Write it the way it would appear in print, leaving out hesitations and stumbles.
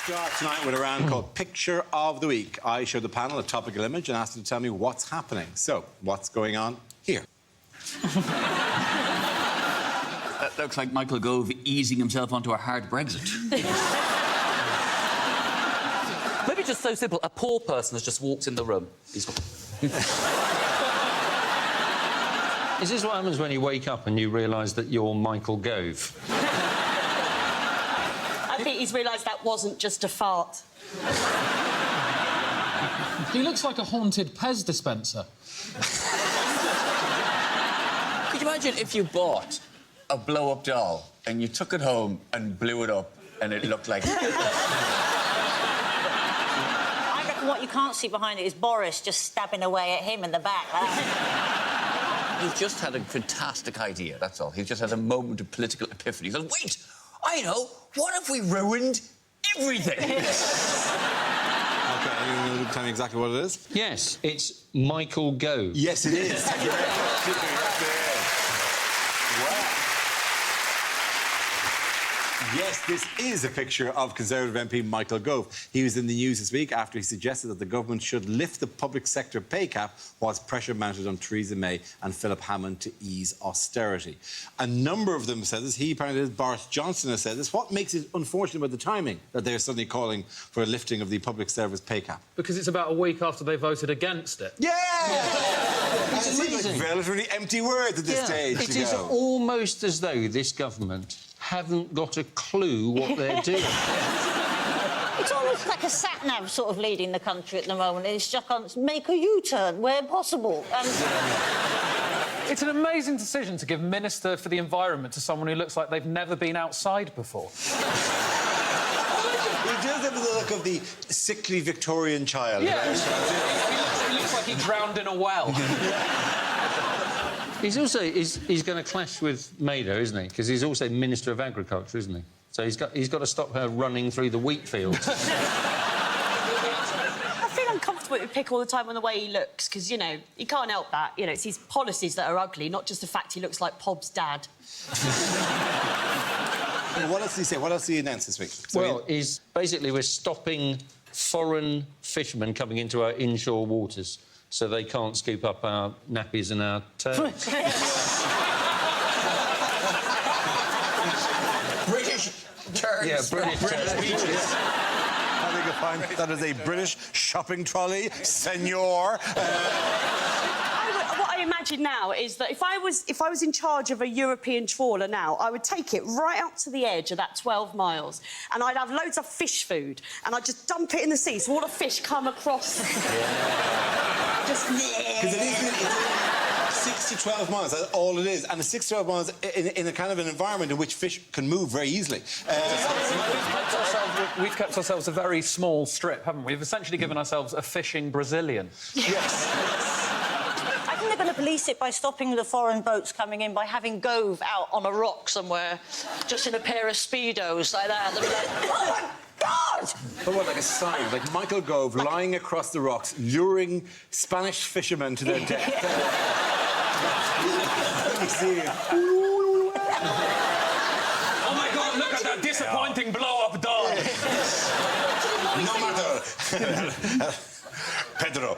Start tonight with a round called Picture of the Week. I show the panel a topical image and ask them to tell me what's happening. So, what's going on here? That looks like Michael Gove easing himself onto a hard Brexit. Maybe just so simple, a poor person has just walked in the room. Is this what happens when you wake up and you realise that you're Michael Gove? I think he's realised that wasn't just a fart. He looks like a haunted Pez dispenser. Could you imagine if you bought a blow-up doll and you took it home and blew it up and it looked like... I reckon what you can't see behind it is Boris just stabbing away at him in the back. He's just had a fantastic idea, that's all. He's just had a moment of political epiphany. He goes, wait, I know, what if we ruined everything? OK, are you going to tell me exactly what it is? Yes, it's Michael Gove. Yes, it is. Wow. Yes, this is a picture of Conservative MP Michael Gove. He was in the news this week after he suggested that the government should lift the public sector pay cap whilst pressure mounted on Theresa May and Philip Hammond to ease austerity. A number of them said this. He apparently did. Boris Johnson has said this. What makes it unfortunate about the timing that they're suddenly calling for a lifting of the public service pay cap? Because it's about a week after they voted against it. Yeah! It's amazing. Like relatively empty words at this stage. It is almost as though this government haven't got a clue what they're doing. It's almost like a sat-nav sort of leading the country at the moment. It's just on make a U-turn where possible. It's an amazing decision to give Minister for the Environment to someone who looks like they've never been outside before. He does have the look of the sickly Victorian child. Yeah, he looks like he drowned in a well. He's also... He's going to clash with May, though, isn't he? Because he's also Minister of Agriculture, isn't he? So he's got to stop her running through the wheat fields. I feel uncomfortable with Pick all the time on the way he looks, because, you know, he can't help that. You know, it's his policies that are ugly, not just the fact he looks like Pob's dad. What else did he say? What else did he announce this week? Is basically we're stopping foreign fishermen coming into our inshore waters so they can't scoop up our nappies and our turds. British turds. Yeah, British beaches. I think you'll find that is a British shopping trolley, senor. What I imagine now is that if I was in charge of a European trawler now, I would take it right out to the edge of that 12 miles and I'd have loads of fish food and I'd just dump it in the sea so all the fish come across. Just... Because it's 6 to 12 miles, that's all it is. And it's 6 to 12 miles in a kind of an environment in which fish can move very easily. We've kept ourselves a very small strip, haven't we? We've essentially given ourselves a fishing Brazilian. Yes. I think they're going to police it by stopping the foreign boats coming in by having Gove out on a rock somewhere, just in a pair of Speedos like that. They'll be like, oh, my God! But what, like a sign? Like Michael Gove lying across the rocks, luring Spanish fishermen to their death. You see it. Oh, my God, look at that disappointing blow-up doll! No matter. Pedro.